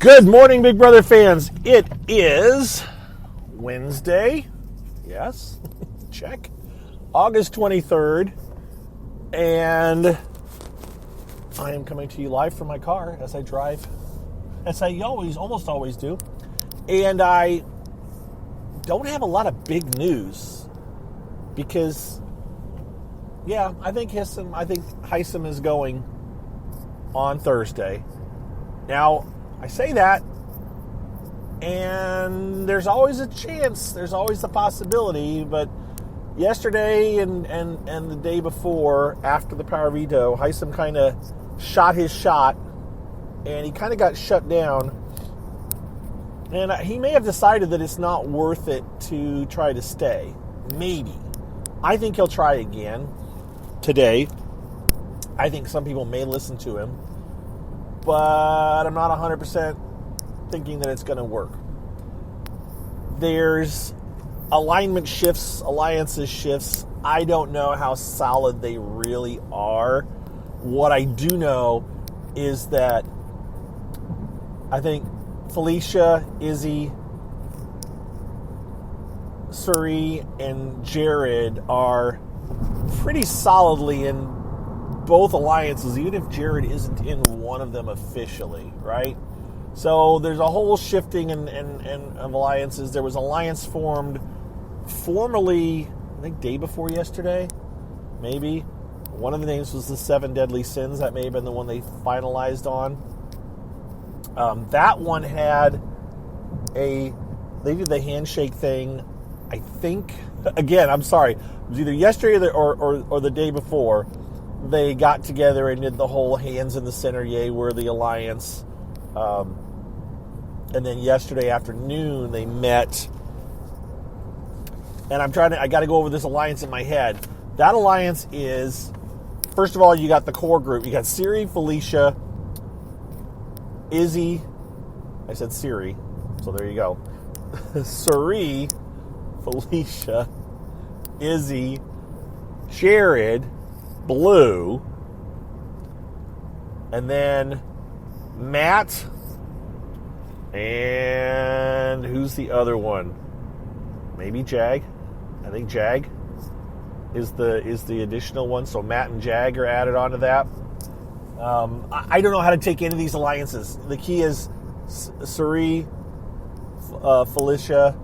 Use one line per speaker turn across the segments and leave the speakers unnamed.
Good morning, Big Brother fans. It is Wednesday. Yes, check. August 23rd. And I am coming to you live from my car as I drive, as I almost always do. And I don't have a lot of big news because, I think Hisam is going on Thursday. Now, I say that, and there's always a chance, there's always the possibility, but yesterday and the day before, after the power veto, Hisam kind of shot his shot, and he kind of got shut down, and he may have decided that it's not worth it to try to stay. Maybe. I think he'll try again today. I think some people may listen to him, but I'm not 100% thinking that it's going to work. There's alignment shifts, alliances shifts. I don't know how solid they really are. What I do know is that I think Felicia, Izzy, Suri, and Jared are pretty solidly in both alliances, even if Jared isn't in one of them officially, right? So there's a whole shifting of alliances. There was an alliance formed formally, I think, day before yesterday, maybe. One of the names was the 7 Deadly Sins. That may have been the one they finalized on. That one had they did the handshake thing, I think. Again, I'm sorry. It was either yesterday or the day before. They got together and did the whole hands in the center, yay, we're the alliance. And then yesterday afternoon they met. And I got to go over this alliance in my head. That alliance is, first of all, you got the core group. You got Siri, Felicia, Izzy. I said Siri, so there you go. Suri, Felicia, Izzy, Jared, Blue, and then Matt, and who's the other one? Maybe Jag. I think Jag is the additional one. So Matt and Jag are added onto that. I don't know how to take any of these alliances. The key is Suri, Felicia,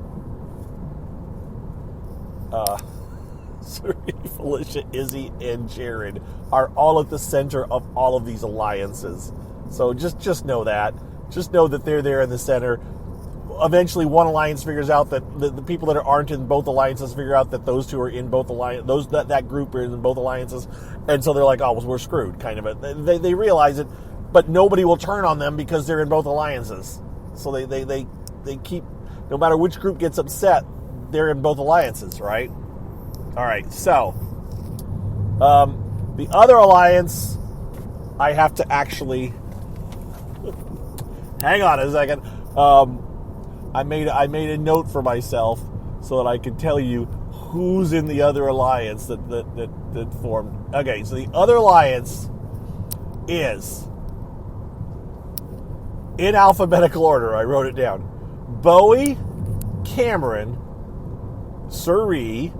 Suri, Felicia, Izzy, and Jared are all at the center of all of these alliances. So just know that. Just know that they're there in the center. Eventually, one alliance figures out that the people that aren't in both alliances figure out that those two are in both alliances. That group are in both alliances, and so they're like, "Oh, well, we're screwed." Kind of. They realize it, but nobody will turn on them because they're in both alliances. So they keep, no matter which group gets upset, they're in both alliances, right? All right, so the other alliance, I have to actually hang on a second. I made a note for myself so that I could tell you who's in the other alliance that formed. Okay, so the other alliance is in alphabetical order. I wrote it down: Bowie, Cameron, Suri,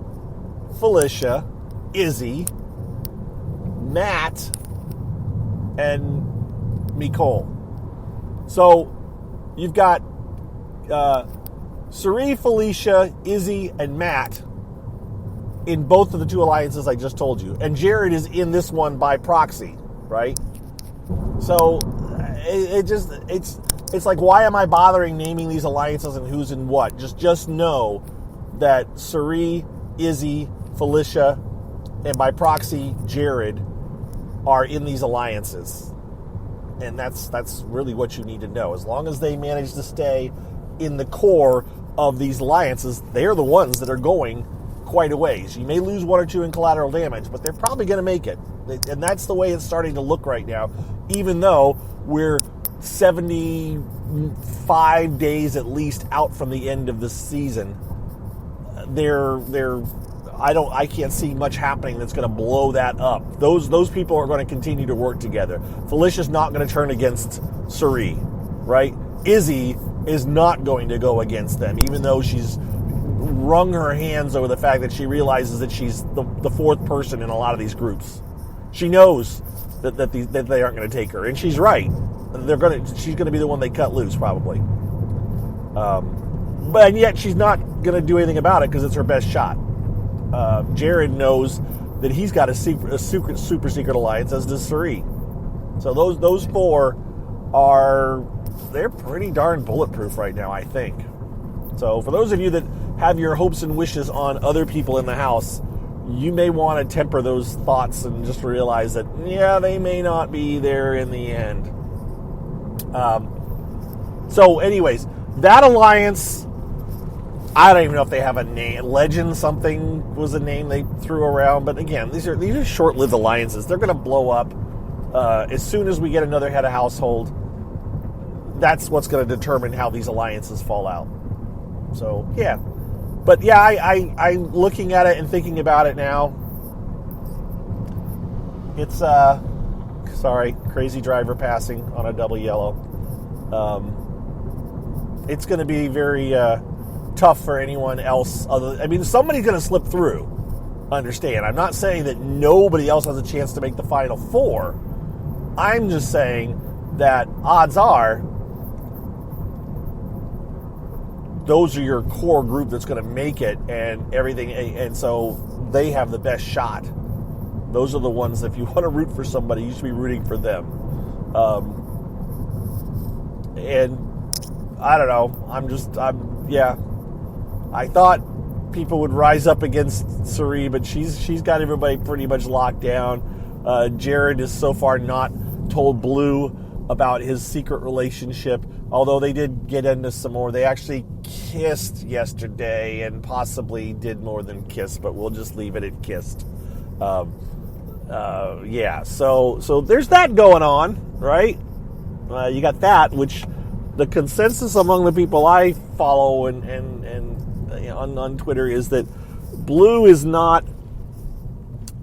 Felicia, Izzy, Matt, and Nicole. So you've got Suri, Felicia, Izzy, and Matt in both of the two alliances I just told you. And Jared is in this one by proxy, right? So it's like, why am I bothering naming these alliances and who's in what? Just know that Suri, Izzy, Felicia, and by proxy Jared are in these alliances. And that's really what you need to know. As long as they manage to stay in the core of these alliances, they're the ones that are going quite a ways. You may lose one or two in collateral damage, but they're probably going to make it. And that's the way it's starting to look right now, even though we're 75 days at least out from the end of the season. I can't see much happening that's going to blow that up. Those people are going to continue to work together. Felicia's not going to turn against Suri, right? Izzy is not going to go against them, even though she's wrung her hands over the fact that she realizes that she's the fourth person in a lot of these groups. She knows that they aren't going to take her, and she's right. She's going to be the one they cut loose probably. But yet she's not going to do anything about it because it's her best shot. Jared knows that he's got a super secret alliance, as does Suri. So those four they're pretty darn bulletproof right now, I think. So for those of you that have your hopes and wishes on other people in the house, you may want to temper those thoughts and just realize that, yeah, they may not be there in the end. So anyways, that alliance, I don't even know if they have a name. Legend something was a name they threw around. But again, these are short-lived alliances. They're going to blow up as soon as we get another head of household. That's what's going to determine how these alliances fall out. So, yeah. But, yeah, I'm looking at it and thinking about it now. It's, sorry, crazy driver passing on a double yellow. It's going to be very tough for anyone else. Somebody's going to slip through. Understand, I'm not saying that nobody else has a chance to make the Final Four. I'm just saying that odds are those are your core group that's going to make it and everything, and so they have the best shot. Those are the ones, if you want to root for somebody, you should be rooting for them. And I don't know, I thought people would rise up against Suri, but she's got everybody pretty much locked down. Jared has so far not told Blue about his secret relationship, although they did get into some more. They actually kissed yesterday and possibly did more than kiss, but we'll just leave it at kissed. So there's that going on, right? You got that, which the consensus among the people I follow and on Twitter is that Blue is not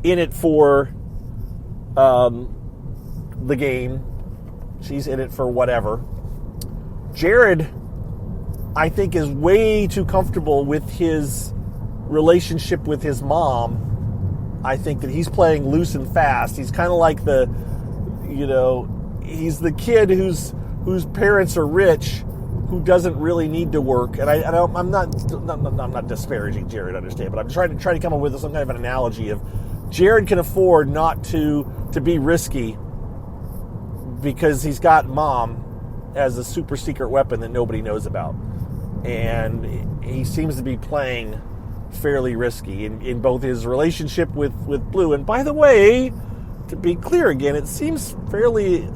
in it for the game. She's in it for whatever. Jared, I think, is way too comfortable with his relationship with his mom. I think that he's playing loose and fast. He's kind of like he's the kid whose parents are rich, who doesn't really need to work. And I'm not disparaging Jared, understand, but I'm trying to come up with some kind of an analogy of Jared can afford not to be risky because he's got mom as a super secret weapon that nobody knows about. And he seems to be playing fairly risky in both his relationship with Blue. And by the way, to be clear again, it seems fairly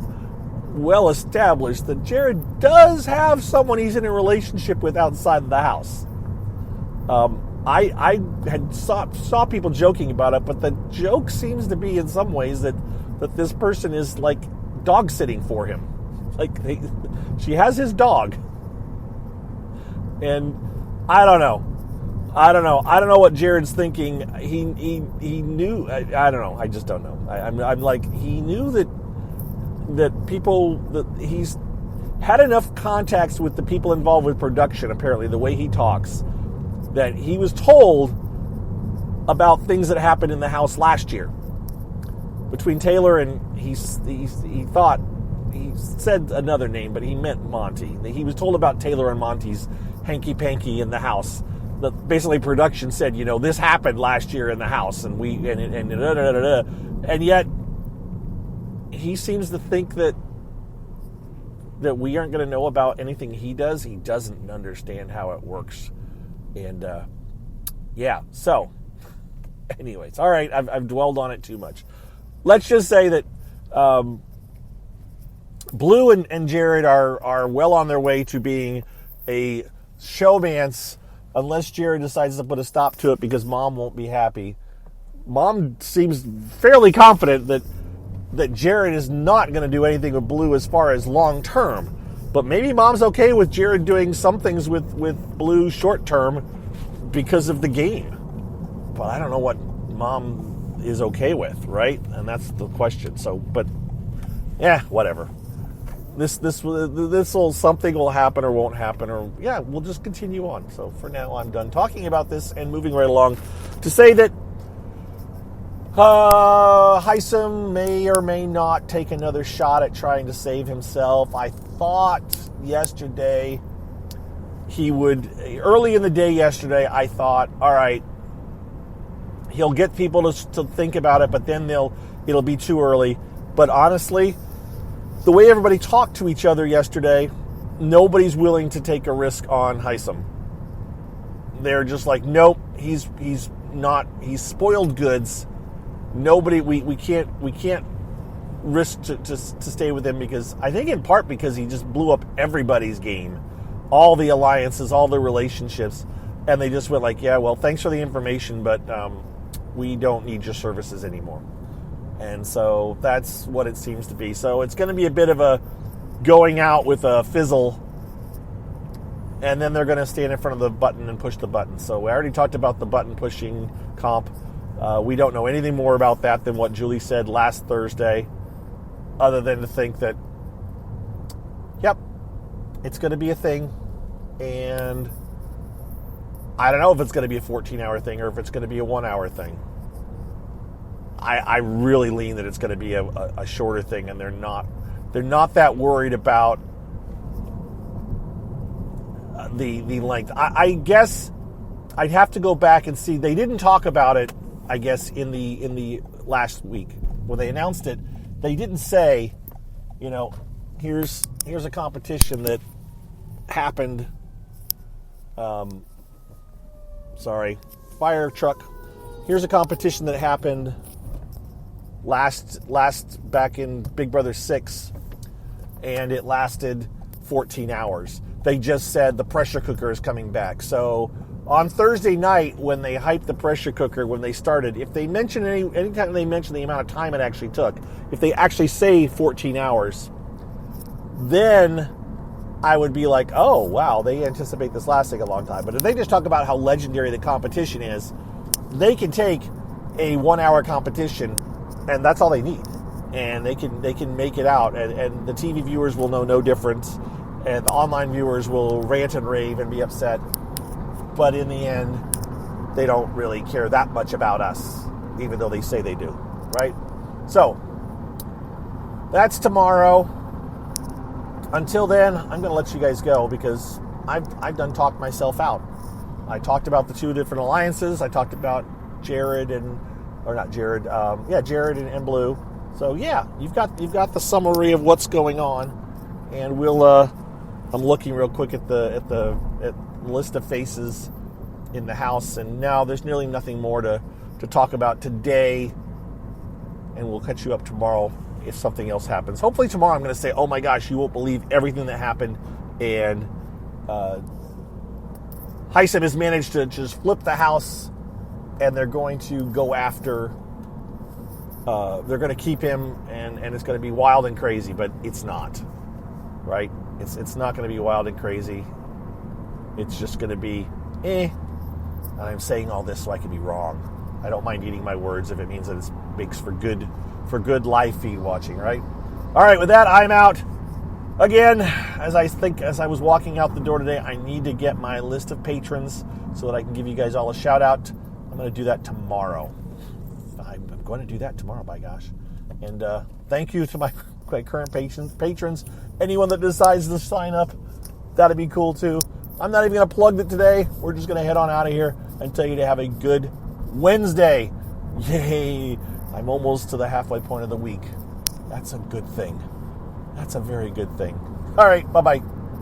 well established that Jared does have someone he's in a relationship with outside of the house. I had saw people joking about it, but the joke seems to be in some ways that this person is like dog sitting for him. Like she has his dog. And I don't know what Jared's thinking. He knew. I don't know. I just don't know. I'm like, he knew that people, that he's had enough contacts with the people involved with production, apparently, the way he talks, that he was told about things that happened in the house last year between Taylor and he said another name, but he meant Monty. He was told about Taylor and Monty's hanky-panky in the house. Basically, production said, this happened last year in the house, and yet he seems to think that we aren't going to know about anything he does. He doesn't understand how it works. And, so, anyways, all right, I've dwelled on it too much. Let's just say that Blue and Jared are well on their way to being a showmance, unless Jared decides to put a stop to it because Mom won't be happy. Mom seems fairly confident that Jared is not going to do anything with Blue as far as long term. But maybe Mom's okay with Jared doing some things with Blue short term because of the game. But I don't know what Mom is okay with, right? And that's the question. So, but, whatever. something will happen or won't happen, or yeah, we'll just continue on. So for now, I'm done talking about this and moving right along to say that Hisam may or may not take another shot at trying to save himself. I thought yesterday he would, early in the day yesterday, I thought, all right, he'll get people to think about it, but then it'll be too early. But honestly, the way everybody talked to each other yesterday, nobody's willing to take a risk on Hisam. They're just like, nope, he's spoiled goods. Nobody, we can't risk to stay with him, because I think in part because he just blew up everybody's game, all the alliances, all the relationships, and they just went like, yeah, well, thanks for the information, but we don't need your services anymore. And so that's what it seems to be. So it's going to be a bit of a going out with a fizzle, and then they're going to stand in front of the button and push the button. So we already talked about the button pushing comp. We don't know anything more about that than what Julie said last Thursday, other than to think that, yep, it's going to be a thing. And I don't know if it's going to be a 14-hour thing or if it's going to be a 1-hour thing. I really lean that it's going to be a shorter thing, and they're not that worried about the length. I guess I'd have to go back and see. They didn't talk about it, I guess, in the last week when they announced it. They didn't say, here's a competition that happened. Fire truck. Here's a competition that happened last back in Big Brother 6, and it lasted 14 hours. They just said the pressure cooker is coming back. So on Thursday night, when they hyped the pressure cooker, when they started, if they mention anytime they mention the amount of time it actually took, if they actually say 14 hours, then I would be like, oh, wow, they anticipate this lasting a long time. But if they just talk about how legendary the competition is, they can take a 1-hour competition, and that's all they need. And they can make it out, and the TV viewers will know no difference, and the online viewers will rant and rave and be upset. But in the end, they don't really care that much about us, even though they say they do, right? So, that's tomorrow. Until then, I'm going to let you guys go, because I've done talked myself out. I talked about the two different alliances. I talked about Jared and Blue. So yeah, you've got the summary of what's going on, and we'll. I'm looking real quick at the list of faces in the house, and now there's nearly nothing more to talk about today, and we'll catch you up tomorrow if something else happens. Hopefully tomorrow I'm going to say, oh my gosh, you won't believe everything that happened, and Hisam has managed to just flip the house, and they're going to go after, they're going to keep him, and it's going to be wild and crazy, but it's not, right? It's not going to be wild and crazy. It's just going to be, And I'm saying all this so I can be wrong. I don't mind eating my words if it means that it makes for good live feed watching, right? All right, with that, I'm out. Again, as I was walking out the door today, I need to get my list of patrons so that I can give you guys all a shout out. I'm going to do that tomorrow. I'm going to do that tomorrow, by gosh. And thank you to my current patrons. Anyone that decides to sign up, that'd be cool too. I'm not even going to plug it today. We're just going to head on out of here and tell you to have a good Wednesday. Yay! I'm almost to the halfway point of the week. That's a good thing. That's a very good thing. All right, bye-bye.